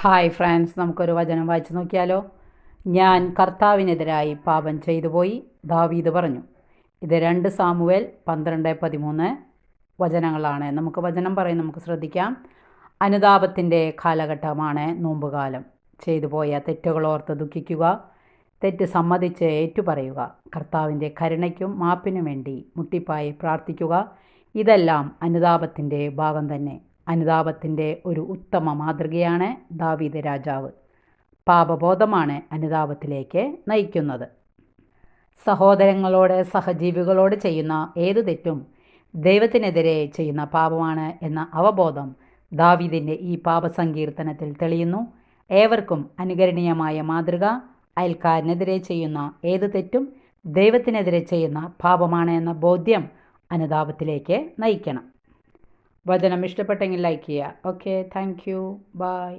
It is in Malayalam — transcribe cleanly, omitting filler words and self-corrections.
ഹായ് ഫ്രണ്ട്സ്, നമുക്കൊരു വചനം വായിച്ചു നോക്കിയാലോ. ഞാൻ കർത്താവിനെതിരായി പാപം ചെയ്തു പോയി, ദാവീദ് പറഞ്ഞു. ഇത് 2 സാമുവേൽ 12:13 വചനങ്ങളാണ്. നമുക്ക് വചനം പറയും, നമുക്ക് ശ്രദ്ധിക്കാം. അനുതാപത്തിൻ്റെ കാലഘട്ടമാണ് നോമ്പുകാലം. ചെയ്തു പോയ തെറ്റുകളോർത്ത് ദുഃഖിക്കുക, തെറ്റ് സമ്മതിച്ച് ഏറ്റുപറയുക, കർത്താവിൻ്റെ കരുണയ്ക്കും മാപ്പിനും വേണ്ടി മുട്ടിപ്പായി പ്രാർത്ഥിക്കുക. ഇതെല്ലാം അനുതാപത്തിൻ്റെ ഭാഗം തന്നെ. അനുതാപത്തിൻ്റെ ഒരു ഉത്തമ മാതൃകയാണ് ദാവീദ് രാജാവ്. പാപബോധമാണ് അനുതാപത്തിലേക്ക് നയിക്കുന്നത്. സഹോദരങ്ങളോട്, സഹജീവികളോട് ചെയ്യുന്ന ഏതു തെറ്റും ദൈവത്തിനെതിരെ ചെയ്യുന്ന പാപമാണ് എന്ന അവബോധം ദാവീദിൻ്റെ ഈ പാപസങ്കീർത്തനത്തിൽ തെളിയുന്നു. ഏവർക്കും അനുകരണീയമായ മാതൃക. അയൽക്കാരനെതിരെ ചെയ്യുന്ന ഏതു തെറ്റും ദൈവത്തിനെതിരെ ചെയ്യുന്ന പാപമാണ് എന്ന ബോധ്യം അനുതാപത്തിലേക്ക് നയിക്കണം. വചനം ഇഷ്ടപ്പെട്ടെങ്കിൽ ലൈക്ക് ചെയ്യുക. Okay, thank you, by.